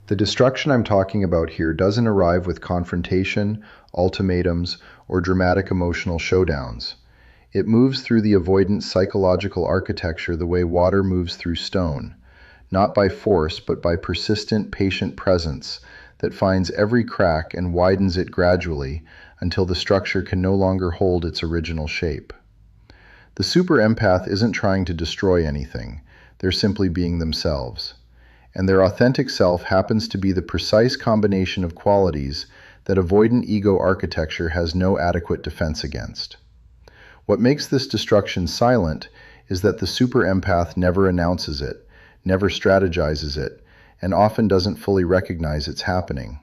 The destruction I'm talking about here doesn't arrive with confrontation, ultimatums, or dramatic emotional showdowns. It moves through the avoidant psychological architecture the way water moves through stone, not by force but by persistent, patient presence that finds every crack and widens it gradually until the structure can no longer hold its original shape. The superempath isn't trying to destroy anything, they're simply being themselves. And their authentic self happens to be the precise combination of qualities that avoidant ego architecture has no adequate defense against. What makes this destruction silent is that the superempath never announces it, never strategizes it, and often doesn't fully recognize it's happening.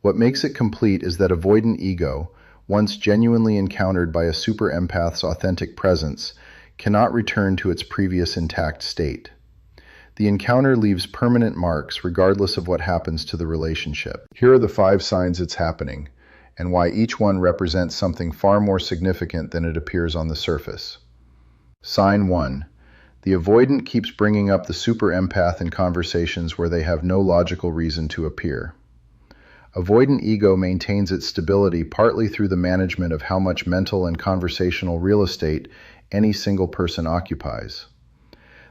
What makes it complete is that avoidant ego, once genuinely encountered by a superempath's authentic presence, cannot return to its previous intact state. The encounter leaves permanent marks regardless of what happens to the relationship. Here are the 5 signs it's happening, and why each one represents something far more significant than it appears on the surface. Sign 1. The avoidant keeps bringing up the superempath in conversations where they have no logical reason to appear. Avoidant ego maintains its stability partly through the management of how much mental and conversational real estate any single person occupies.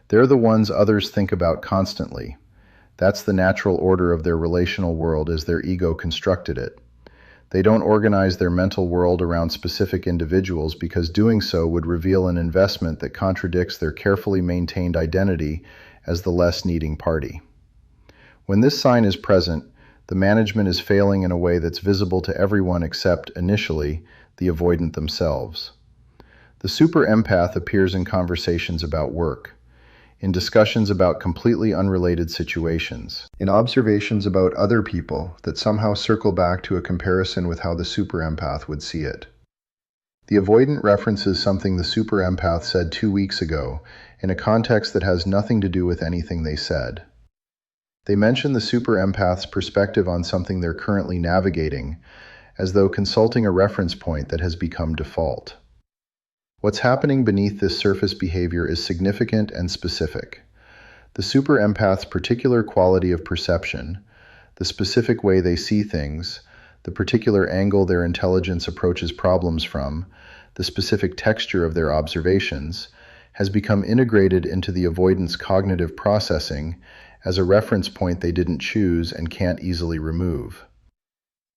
They're the ones others think about constantly. That's the natural order of their relational world as their ego constructed it. They don't organize their mental world around specific individuals because doing so would reveal an investment that contradicts their carefully maintained identity as the less needing party. When this sign is present, the management is failing in a way that's visible to everyone except, initially, the avoidant themselves. The superempath appears in conversations about work, in discussions about completely unrelated situations, in observations about other people that somehow circle back to a comparison with how the superempath would see it. The avoidant references something the superempath said 2 weeks ago in a context that has nothing to do with anything they said. They mention the superempath's perspective on something they're currently navigating, as though consulting a reference point that has become default. What's happening beneath this surface behavior is significant and specific. The superempath's particular quality of perception, the specific way they see things, the particular angle their intelligence approaches problems from, the specific texture of their observations, has become integrated into the avoidant's cognitive processing as a reference point they didn't choose and can't easily remove.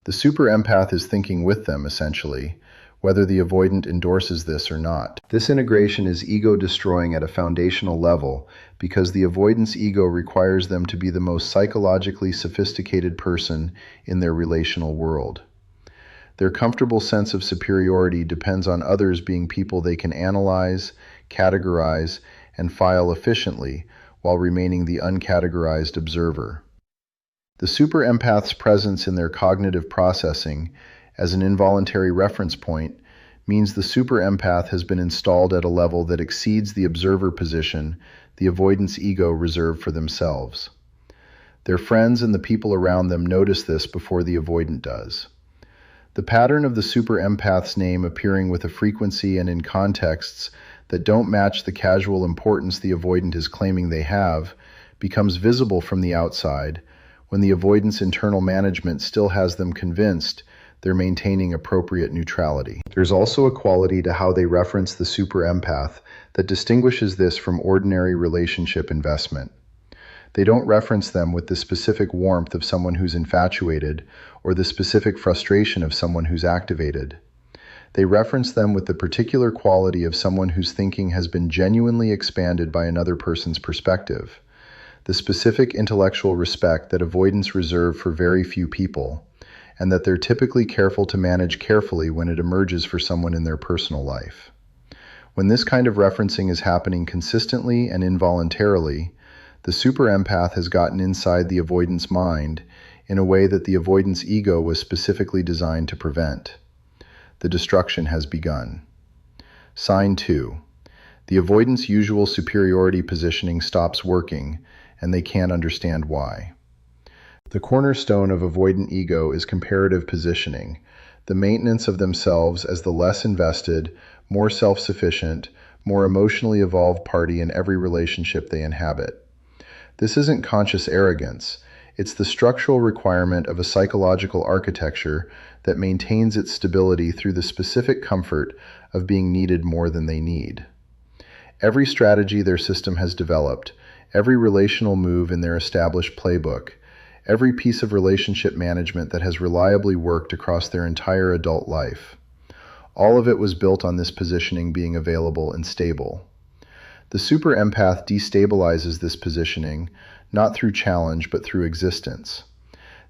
The superempath is thinking with them, essentially, whether the avoidant endorses this or not. This integration is ego-destroying at a foundational level because the avoidant's ego requires them to be the most psychologically sophisticated person in their relational world. Their comfortable sense of superiority depends on others being people they can analyze, categorize, and file efficiently while remaining the uncategorized observer. The superempath's presence in their cognitive processing as an involuntary reference point means the superempath has been installed at a level that exceeds the observer position the avoidant's ego reserved for themselves. Their friends and the people around them notice this before the avoidant does. The pattern of the superempath's name appearing with a frequency and in contexts that don't match the casual importance the avoidant is claiming they have becomes visible from the outside when the avoidant's internal management still has them convinced they're maintaining appropriate neutrality. There's also a quality to how they reference the superempath that distinguishes this from ordinary relationship investment. They don't reference them with the specific warmth of someone who's infatuated or the specific frustration of someone who's activated. They reference them with the particular quality of someone whose thinking has been genuinely expanded by another person's perspective, the specific intellectual respect that avoidants reserve for very few people, and that they're typically careful to manage carefully when it emerges for someone in their personal life. When this kind of referencing is happening consistently and involuntarily, the superempath has gotten inside the avoidant's mind in a way that the avoidant's ego was specifically designed to prevent. The destruction has begun. Sign 2. The avoidant's usual superiority positioning stops working, and they can't understand why. The cornerstone of avoidant ego is comparative positioning, the maintenance of themselves as the less invested, more self-sufficient, more emotionally evolved party in every relationship they inhabit. This isn't conscious arrogance, It's the structural requirement of a psychological architecture that maintains its stability through the specific comfort of being needed more than they need. Every strategy their system has developed, every relational move in their established playbook, every piece of relationship management that has reliably worked across their entire adult life, all of it was built on this positioning being available and stable. The superempath destabilizes this positioning, not through challenge but through existence.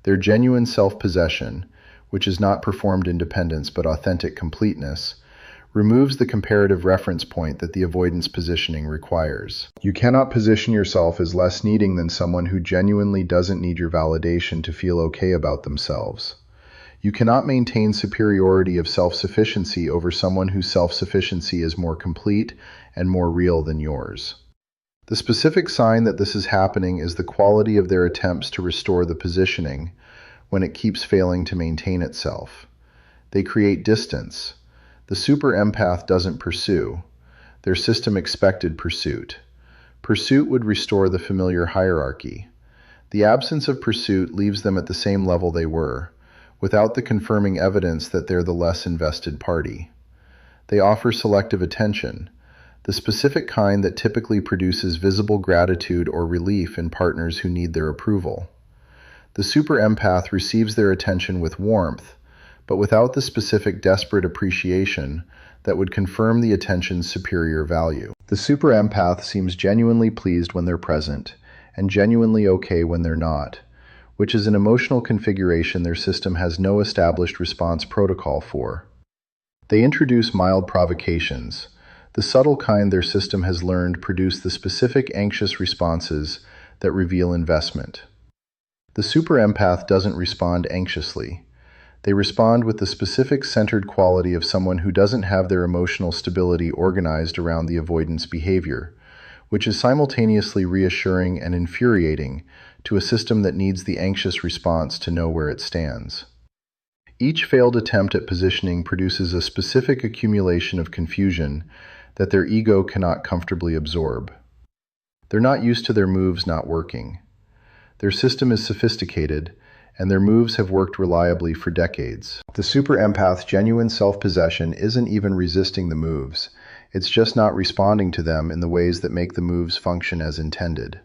Their genuine self-possession, which is not performed independence but authentic completeness, removes the comparative reference point that the avoidance positioning requires. You cannot position yourself as less needing than someone who genuinely doesn't need your validation to feel okay about themselves. You cannot maintain superiority of self-sufficiency over someone whose self-sufficiency is more complete and more real than yours. The specific sign that this is happening is the quality of their attempts to restore the positioning when it keeps failing to maintain itself. They create distance. The superempath doesn't pursue. Their system expected pursuit. Pursuit would restore the familiar hierarchy. The absence of pursuit leaves them at the same level they were, without the confirming evidence that they're the less invested party. They offer selective attention, the specific kind that typically produces visible gratitude or relief in partners who need their approval. The superempath receives their attention with warmth, but without the specific desperate appreciation that would confirm the attention's superior value. The superempath seems genuinely pleased when they're present, and genuinely okay when they're not, which is an emotional configuration their system has no established response protocol for. They introduce mild provocations, the subtle kind their system has learned produce the specific anxious responses that reveal investment. The superempath doesn't respond anxiously. They respond with the specific centered quality of someone who doesn't have their emotional stability organized around the avoidance behavior, which is simultaneously reassuring and infuriating to a system that needs the anxious response to know where it stands. Each failed attempt at positioning produces a specific accumulation of confusion that their ego cannot comfortably absorb. They're not used to their moves not working. Their system is sophisticated, and their moves have worked reliably for decades. The superempath's genuine self-possession isn't even resisting the moves. It's just not responding to them in the ways that make the moves function as intended.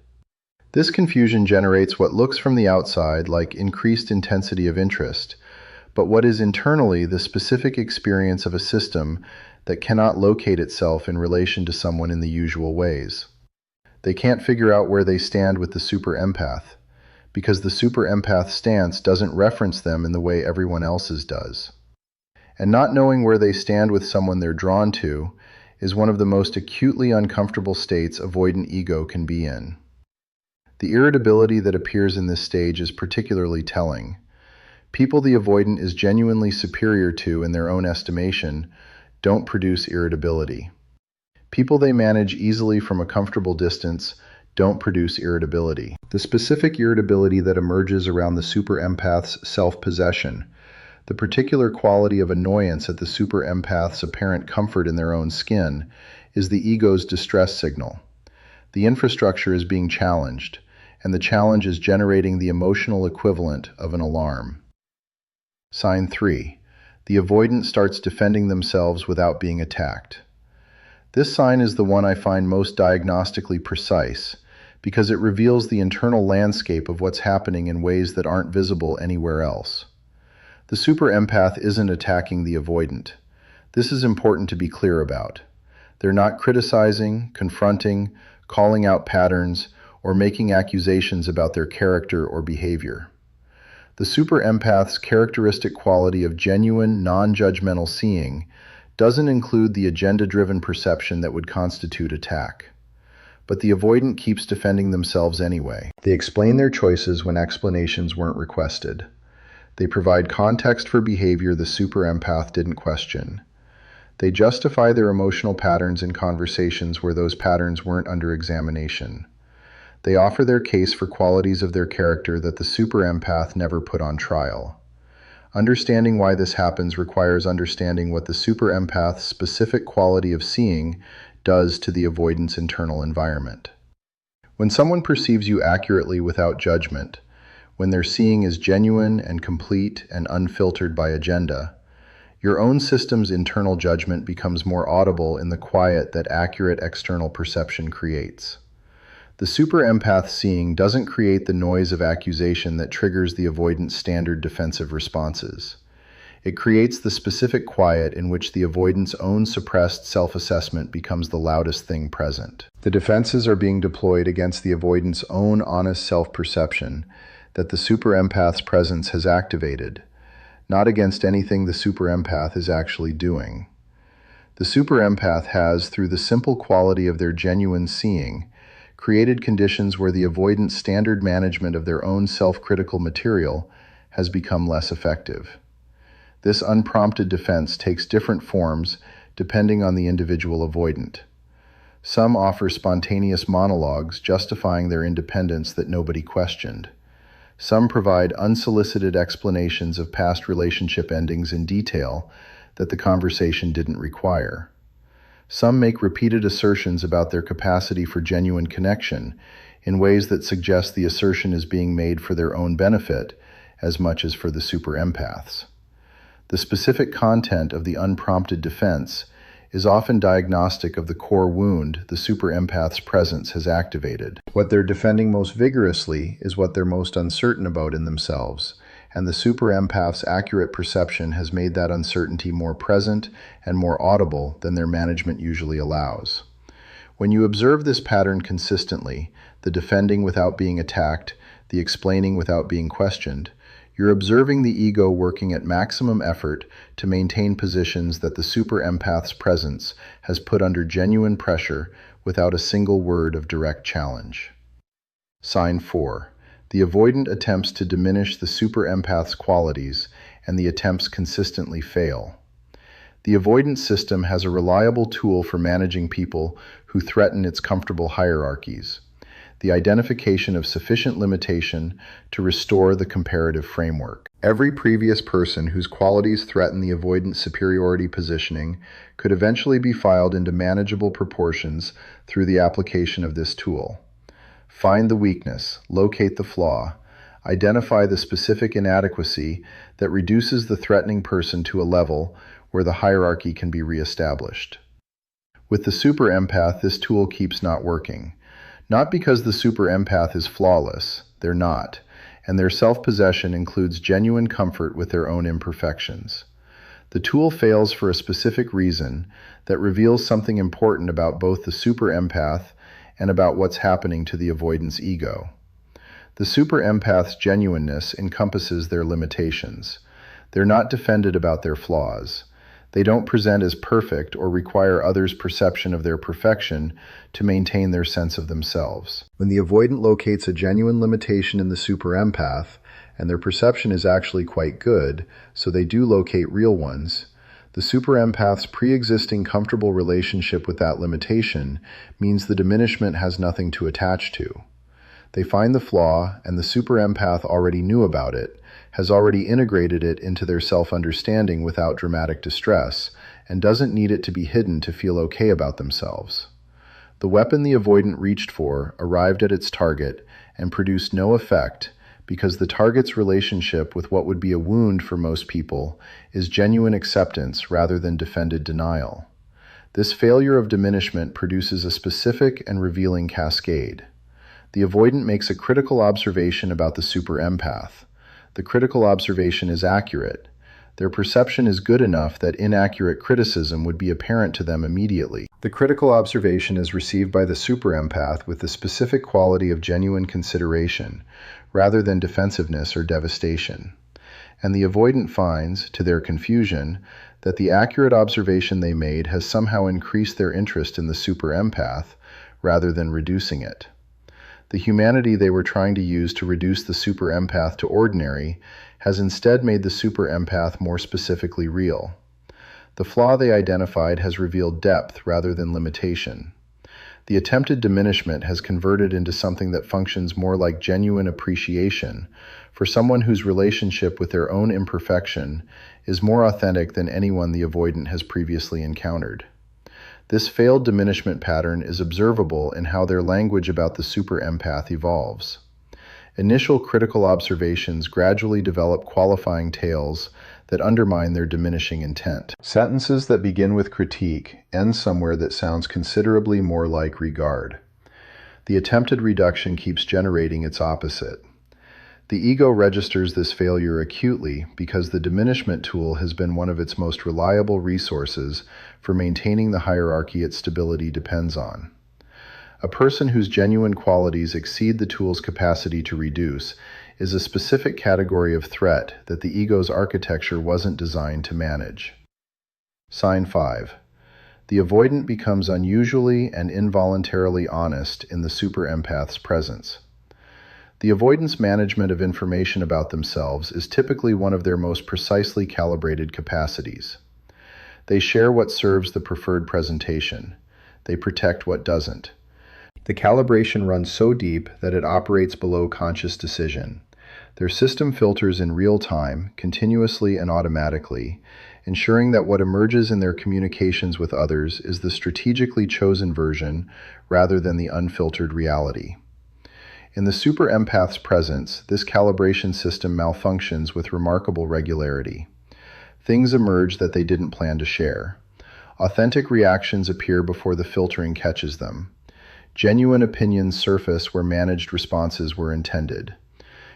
This confusion generates what looks from the outside like increased intensity of interest, but what is internally the specific experience of a system that cannot locate itself in relation to someone in the usual ways. They can't figure out where they stand with the superempath, because the superempath stance doesn't reference them in the way everyone else's does. And not knowing where they stand with someone they're drawn to is one of the most acutely uncomfortable states avoidant ego can be in. The irritability that appears in this stage is particularly telling. People the avoidant is genuinely superior to in their own estimation don't produce irritability. People they manage easily from a comfortable distance don't produce irritability. The specific irritability that emerges around the superempath's self-possession, the particular quality of annoyance at the superempath's apparent comfort in their own skin, is the ego's distress signal. The infrastructure is being challenged, and the challenge is generating the emotional equivalent of an alarm. Sign 3. The avoidant starts defending themselves without being attacked. This sign is the one I find most diagnostically precise, because it reveals the internal landscape of what's happening in ways that aren't visible anywhere else. The superempath isn't attacking the avoidant. This is important to be clear about. They're not criticizing, confronting, calling out patterns, or making accusations about their character or behavior. The superempath's characteristic quality of genuine, non-judgmental seeing doesn't include the agenda-driven perception that would constitute attack. But the avoidant keeps defending themselves anyway. They explain their choices when explanations weren't requested. They provide context for behavior the superempath didn't question. They justify their emotional patterns in conversations where those patterns weren't under examination. They offer their case for qualities of their character that the superempath never put on trial. Understanding why this happens requires understanding what the superempath's specific quality of seeing does to the avoidant's internal environment. When someone perceives you accurately without judgment, when their seeing is genuine and complete and unfiltered by agenda, your own system's internal judgment becomes more audible in the quiet that accurate external perception creates. The superempath seeing doesn't create the noise of accusation that triggers the avoidant's standard defensive responses. It creates the specific quiet in which the avoidant's own suppressed self-assessment becomes the loudest thing present. The defenses are being deployed against the avoidant's own honest self-perception that the superempath's presence has activated, not against anything the superempath is actually doing. The superempath has, through the simple quality of their genuine seeing, created conditions where the avoidant's standard management of their own self-critical material has become less effective. This unprompted defense takes different forms depending on the individual avoidant. Some offer spontaneous monologues justifying their independence that nobody questioned. Some provide unsolicited explanations of past relationship endings in detail that the conversation didn't require. Some make repeated assertions about their capacity for genuine connection in ways that suggest the assertion is being made for their own benefit as much as for the superempath's. The specific content of the unprompted defense is often diagnostic of the core wound the superempath's presence has activated. What they're defending most vigorously is what they're most uncertain about in themselves, and the superempath's accurate perception has made that uncertainty more present and more audible than their management usually allows. When you observe this pattern consistently, the defending without being attacked, the explaining without being questioned, you're observing the ego working at maximum effort to maintain positions that the superempath's presence has put under genuine pressure without a single word of direct challenge. Sign 4. The avoidant attempts to diminish the superempath's qualities, and the attempts consistently fail. The avoidant system has a reliable tool for managing people who threaten its comfortable hierarchies: the identification of sufficient limitation to restore the comparative framework. Every previous person whose qualities threaten the avoidant superiority positioning could eventually be filed into manageable proportions through the application of this tool. Find the weakness, locate the flaw, identify the specific inadequacy that reduces the threatening person to a level where the hierarchy can be reestablished. With the superempath, this tool keeps not working. Not because the superempath is flawless, they're not, and their self-possession includes genuine comfort with their own imperfections. The tool fails for a specific reason that reveals something important about both the superempath and about what's happening to the avoidant's ego. The superempath's genuineness encompasses their limitations. They're not defended about their flaws. They don't present as perfect or require others' perception of their perfection to maintain their sense of themselves. When the avoidant locates a genuine limitation in the superempath, and their perception is actually quite good, so they do locate real ones, the superempath's pre-existing comfortable relationship with that limitation means the diminishment has nothing to attach to. They find the flaw, and the superempath already knew about it, has already integrated it into their self-understanding without dramatic distress, and doesn't need it to be hidden to feel okay about themselves. The weapon the avoidant reached for arrived at its target and produced no effect because the target's relationship with what would be a wound for most people is genuine acceptance rather than defended denial. This failure of diminishment produces a specific and revealing cascade. The avoidant makes a critical observation about the superempath. The critical observation is accurate. Their perception is good enough that inaccurate criticism would be apparent to them immediately. The critical observation is received by the superempath with the specific quality of genuine consideration, rather than defensiveness or devastation. And the avoidant finds, to their confusion, that the accurate observation they made has somehow increased their interest in the superempath, rather than reducing it. The humanity they were trying to use to reduce the superempath to ordinary has instead made the superempath more specifically real. The flaw they identified has revealed depth rather than limitation. The attempted diminishment has converted into something that functions more like genuine appreciation for someone whose relationship with their own imperfection is more authentic than anyone the avoidant has previously encountered. This failed diminishment pattern is observable in how their language about the superempath evolves. Initial critical observations gradually develop qualifying tales that undermine their diminishing intent. Sentences that begin with critique end somewhere that sounds considerably more like regard. The attempted reduction keeps generating its opposite. The ego registers this failure acutely because the diminishment tool has been one of its most reliable resources for maintaining the hierarchy its stability depends on. A person whose genuine qualities exceed the tool's capacity to reduce is a specific category of threat that the ego's architecture wasn't designed to manage. Sign 5. The avoidant becomes unusually and involuntarily honest in the superempath's presence. The avoidant's management of information about themselves is typically one of their most precisely calibrated capacities. They share what serves the preferred presentation. They protect what doesn't. The calibration runs so deep that it operates below conscious decision. Their system filters in real time, continuously and automatically, ensuring that what emerges in their communications with others is the strategically chosen version rather than the unfiltered reality. In the superempath's presence, this calibration system malfunctions with remarkable regularity. Things emerge that they didn't plan to share. Authentic reactions appear before the filtering catches them. Genuine opinions surface where managed responses were intended.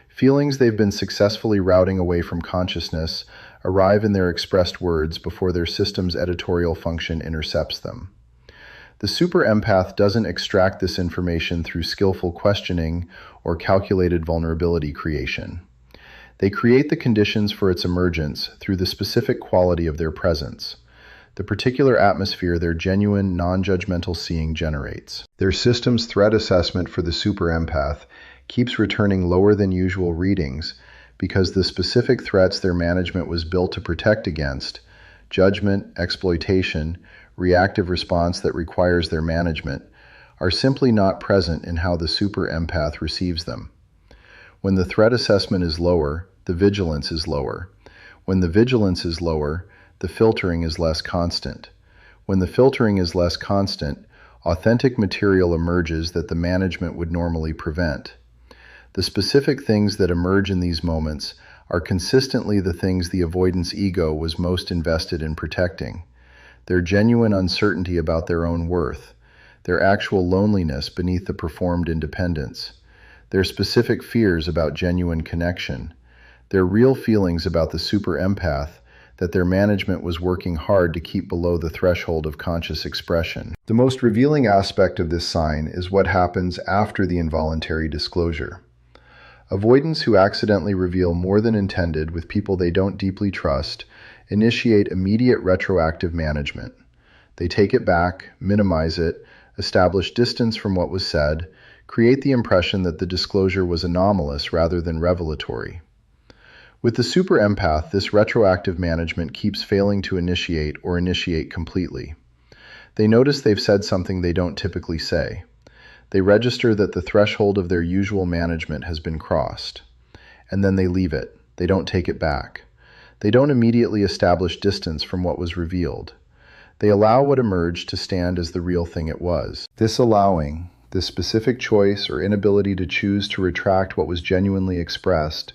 Feelings they've been successfully routing away from consciousness arrive in their expressed words before their system's editorial function intercepts them. The superempath doesn't extract this information through skillful questioning or calculated vulnerability creation. They create the conditions for its emergence through the specific quality of their presence, the particular atmosphere their genuine, non-judgmental seeing generates. Their system's threat assessment for the superempath keeps returning lower than usual readings because the specific threats their management was built to protect against, judgment, exploitation, reactive response that requires their management, are simply not present in how the superempath receives them. When the threat assessment is lower, the vigilance is lower. When the vigilance is lower, the filtering is less constant. When the filtering is less constant, authentic material emerges that the management would normally prevent. The specific things that emerge in these moments are consistently the things the avoidance ego was most invested in protecting. Their genuine uncertainty about their own worth, their actual loneliness beneath the performed independence, their specific fears about genuine connection, their real feelings about the superempath that their management was working hard to keep below the threshold of conscious expression. The most revealing aspect of this sign is what happens after the involuntary disclosure. Avoidants who accidentally reveal more than intended with people they don't deeply trust initiate immediate retroactive management. They take it back, minimize it, establish distance from what was said, create the impression that the disclosure was anomalous rather than revelatory. With the superempath, this retroactive management keeps failing to initiate or initiate completely. They notice they've said something they don't typically say. They register that the threshold of their usual management has been crossed. And then they leave it. They don't take it back. They don't immediately establish distance from what was revealed. They allow what emerged to stand as the real thing it was. This allowing, this specific choice or inability to choose to retract what was genuinely expressed,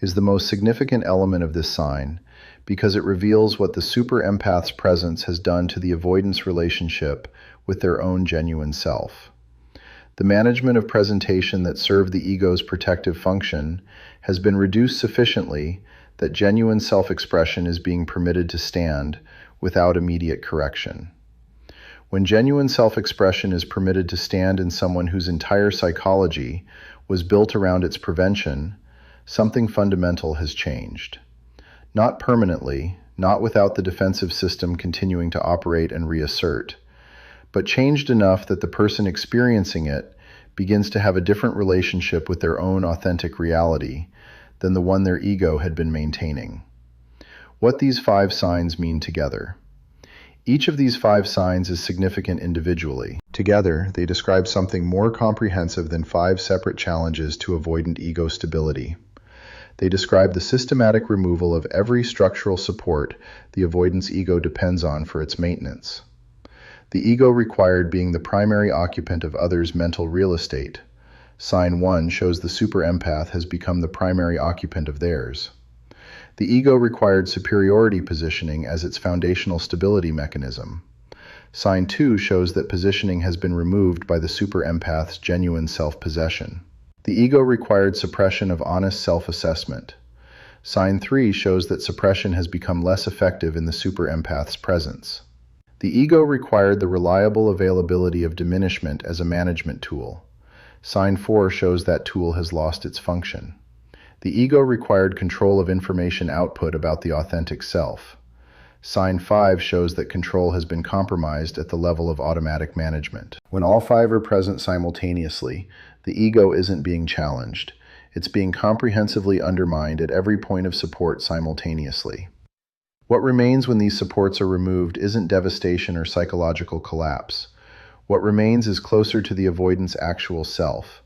is the most significant element of this sign because it reveals what the superempath's presence has done to the avoidance relationship with their own genuine self. The management of presentation that served the ego's protective function has been reduced sufficiently that genuine self-expression is being permitted to stand without immediate correction. When genuine self-expression is permitted to stand in someone whose entire psychology was built around its prevention, something fundamental has changed. Not permanently, not without the defensive system continuing to operate and reassert, but changed enough that the person experiencing it begins to have a different relationship with their own authentic reality than the one their ego had been maintaining. What these 5 signs mean together. Each of these 5 signs is significant individually. Together, they describe something more comprehensive than 5 separate challenges to avoidant ego stability. They describe the systematic removal of every structural support the avoidance ego depends on for its maintenance. The ego required being the primary occupant of others' mental real estate, Sign 1 shows the superempath has become the primary occupant of theirs. The ego required superiority positioning as its foundational stability mechanism. Sign 2 shows that positioning has been removed by the superempath's genuine self-possession. The ego required suppression of honest self-assessment. Sign 3 shows that suppression has become less effective in the superempath's presence. The ego required the reliable availability of diminishment as a management tool. Sign 4 shows that tool has lost its function. The ego required control of information output about the authentic self. Sign 5 shows that control has been compromised at the level of automatic management. When all 5 are present simultaneously, the ego isn't being challenged. It's being comprehensively undermined at every point of support simultaneously. What remains when these supports are removed isn't devastation or psychological collapse. What remains is closer to the avoidant's actual self,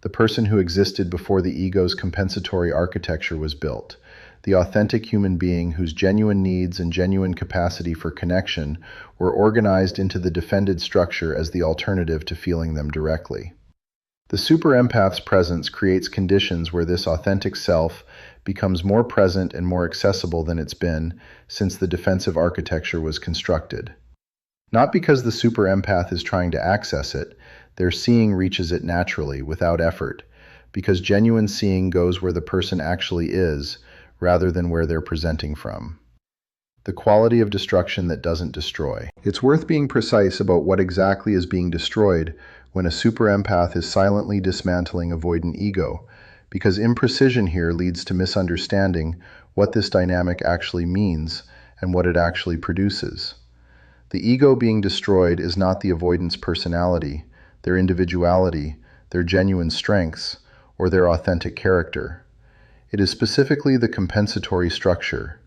the person who existed before the ego's compensatory architecture was built, the authentic human being whose genuine needs and genuine capacity for connection were organized into the defended structure as the alternative to feeling them directly. The superempath's presence creates conditions where this authentic self becomes more present and more accessible than it's been since the defensive architecture was constructed. Not because the superempath is trying to access it, their seeing reaches it naturally, without effort, because genuine seeing goes where the person actually is, rather than where they're presenting from. The quality of destruction that doesn't destroy. It's worth being precise about what exactly is being destroyed when a superempath is silently dismantling avoidant ego, because imprecision here leads to misunderstanding what this dynamic actually means and what it actually produces. The ego being destroyed is not the avoidant's personality, their individuality, their genuine strengths, or their authentic character. It is specifically the compensatory structure,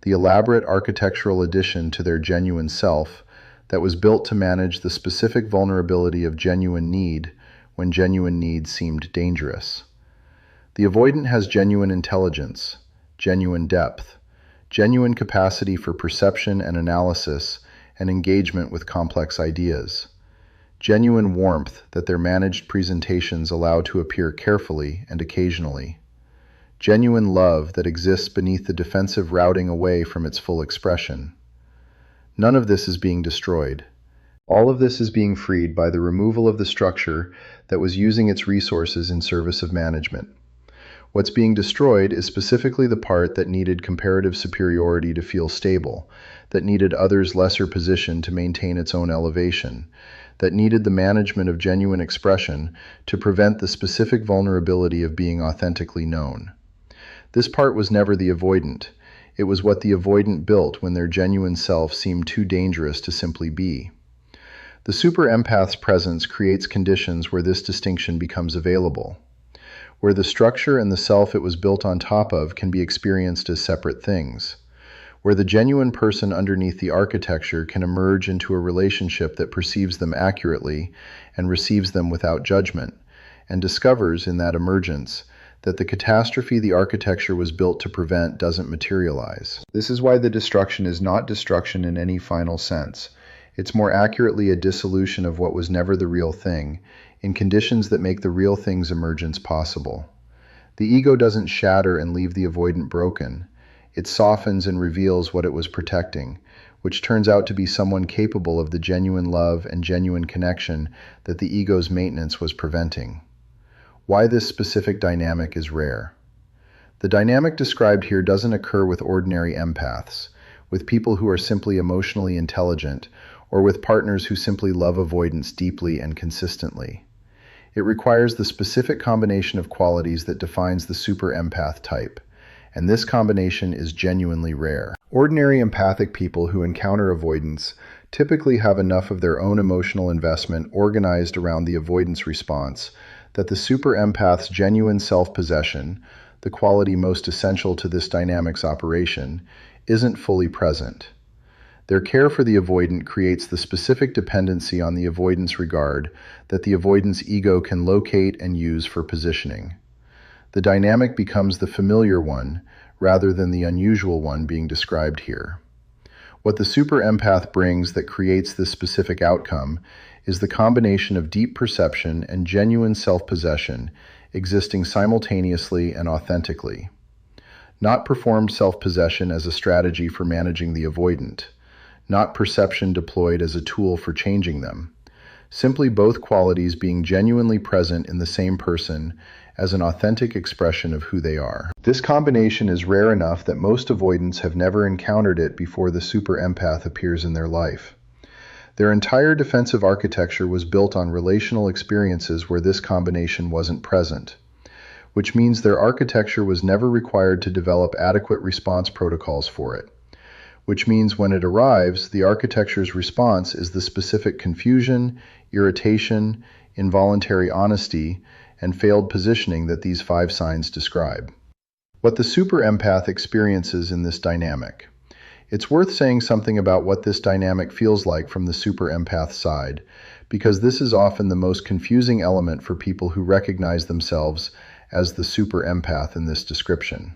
the elaborate architectural addition to their genuine self that was built to manage the specific vulnerability of genuine need when genuine need seemed dangerous. The avoidant has genuine intelligence, genuine depth, genuine capacity for perception and analysis and engagement with complex ideas, genuine warmth that their managed presentations allow to appear carefully and occasionally, genuine love that exists beneath the defensive routing away from its full expression. None of this is being destroyed. All of this is being freed by the removal of the structure that was using its resources in service of management. What's being destroyed is specifically the part that needed comparative superiority to feel stable, that needed others' lesser position to maintain its own elevation, that needed the management of genuine expression to prevent the specific vulnerability of being authentically known. This part was never the avoidant. It was what the avoidant built when their genuine self seemed too dangerous to simply be. The superempath's presence creates conditions where this distinction becomes available, where the structure and the self it was built on top of can be experienced as separate things, where the genuine person underneath the architecture can emerge into a relationship that perceives them accurately and receives them without judgment, and discovers in that emergence that the catastrophe the architecture was built to prevent doesn't materialize. This is why the destruction is not destruction in any final sense. It's more accurately a dissolution of what was never the real thing, in conditions that make the real thing's emergence possible. The ego doesn't shatter and leave the avoidant broken. It softens and reveals what it was protecting, which turns out to be someone capable of the genuine love and genuine connection that the ego's maintenance was preventing. Why this specific dynamic is rare. The dynamic described here doesn't occur with ordinary empaths, with people who are simply emotionally intelligent, or with partners who simply love avoidance deeply and consistently. It requires the specific combination of qualities that defines the super-empath type, and this combination is genuinely rare. Ordinary empathic people who encounter avoidance typically have enough of their own emotional investment organized around the avoidance response that the super-empath's genuine self-possession, the quality most essential to this dynamic's operation, isn't fully present. Their care for the avoidant creates the specific dependency on the avoidance regard that the avoidance ego can locate and use for positioning. The dynamic becomes the familiar one rather than the unusual one being described here. What the super-empath brings that creates this specific outcome is the combination of deep perception and genuine self-possession existing simultaneously and authentically. Not performed self-possession as a strategy for managing the avoidant, not perception deployed as a tool for changing them. Simply both qualities being genuinely present in the same person as an authentic expression of who they are. This combination is rare enough that most avoidants have never encountered it before the superempath appears in their life. Their entire defensive architecture was built on relational experiences where this combination wasn't present, which means their architecture was never required to develop adequate response protocols for it. Which means when it arrives, the architecture's response is the specific confusion, irritation, involuntary honesty, and failed positioning that these 5 signs describe. What the superempath experiences in this dynamic. It's worth saying something about what this dynamic feels like from the superempath side, because this is often the most confusing element for people who recognize themselves as the superempath in this description.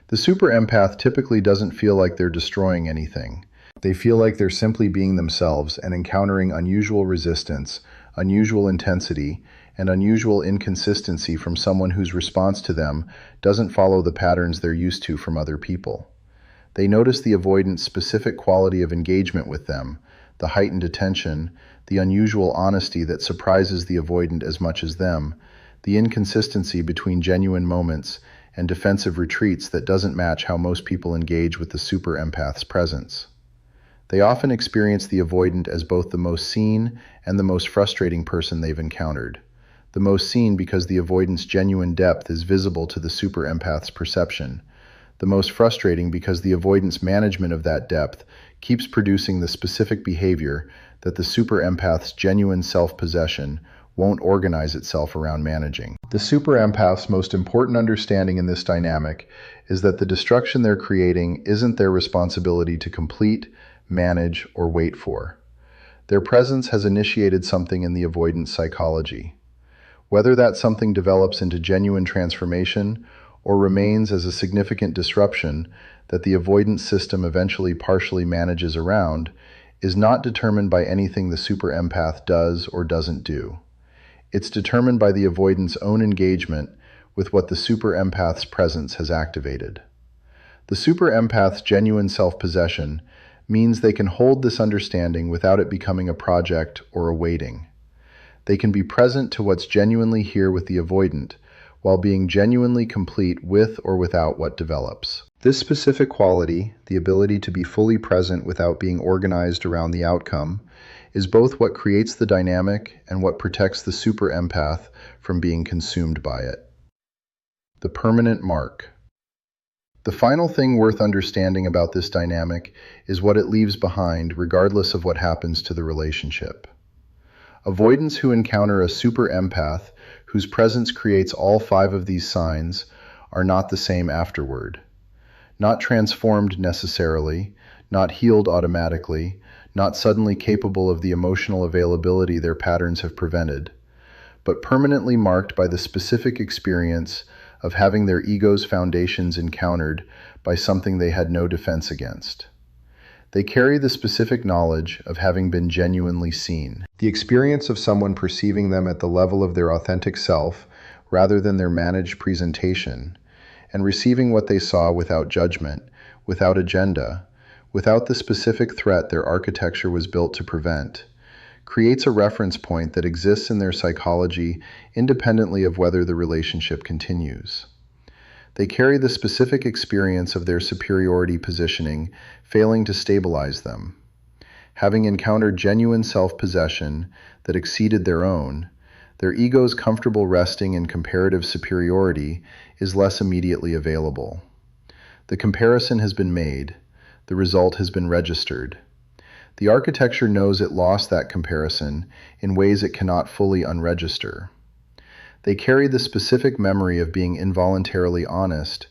The superempath typically doesn't feel like they're destroying anything. They feel like they're simply being themselves and encountering unusual resistance, unusual intensity, and unusual inconsistency from someone whose response to them doesn't follow the patterns they're used to from other people. They notice the avoidant's specific quality of engagement with them, the heightened attention, the unusual honesty that surprises the avoidant as much as them, the inconsistency between genuine moments and defensive retreats that doesn't match how most people engage with the superempath's presence. They often experience the avoidant as both the most seen and the most frustrating person they've encountered. The most seen because the avoidant's genuine depth is visible to the superempath's perception. The most frustrating because the avoidant's management of that depth keeps producing the specific behavior that the superempath's genuine self-possession won't organize itself around managing. The superempath's most important understanding in this dynamic is that the destruction they're creating isn't their responsibility to complete, manage, or wait for. Their presence has initiated something in the avoidant's psychology. Whether that something develops into genuine transformation or remains as a significant disruption that the avoidance system eventually partially manages around is not determined by anything the superempath does or doesn't do. It's determined by the avoidant's own engagement with what the superempath's presence has activated. The superempath's genuine self-possession means they can hold this understanding without it becoming a project or a waiting. They can be present to what's genuinely here with the avoidant, while being genuinely complete with or without what develops. This specific quality, the ability to be fully present without being organized around the outcome, is both what creates the dynamic and what protects the superempath from being consumed by it. The permanent mark. The final thing worth understanding about this dynamic is what it leaves behind regardless of what happens to the relationship. Avoidants who encounter a superempath whose presence creates all 5 of these signs are not the same afterward. Not transformed necessarily, not healed automatically, not suddenly capable of the emotional availability their patterns have prevented, but permanently marked by the specific experience of having their ego's foundations encountered by something they had no defense against. They carry the specific knowledge of having been genuinely seen. The experience of someone perceiving them at the level of their authentic self rather than their managed presentation, and receiving what they saw without judgment, without agenda, without the specific threat their architecture was built to prevent, creates a reference point that exists in their psychology independently of whether the relationship continues. They carry the specific experience of their superiority positioning failing to stabilize them. Having encountered genuine self-possession that exceeded their own, their ego's comfortable resting in comparative superiority is less immediately available. The comparison has been made. The result has been registered. The architecture knows it lost that comparison in ways it cannot fully unregister. They carry the specific memory of being involuntarily honest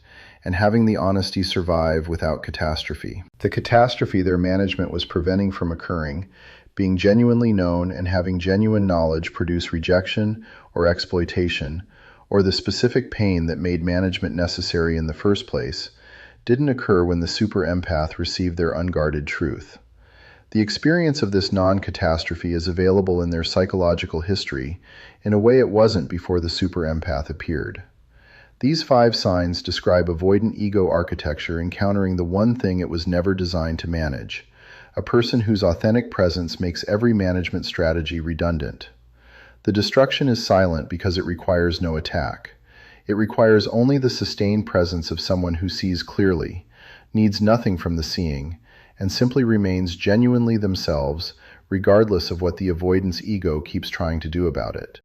and having the honesty survive without catastrophe. The catastrophe their management was preventing from occurring, being genuinely known and having genuine knowledge produce rejection or exploitation, or the specific pain that made management necessary in the first place, didn't occur when the superempath received their unguarded truth. The experience of this non-catastrophe is available in their psychological history in a way it wasn't before the superempath appeared. These 5 signs describe avoidant ego architecture encountering the one thing it was never designed to manage, a person whose authentic presence makes every management strategy redundant. The destruction is silent because it requires no attack. It requires only the sustained presence of someone who sees clearly, needs nothing from the seeing, and simply remains genuinely themselves, regardless of what the avoidance ego keeps trying to do about it.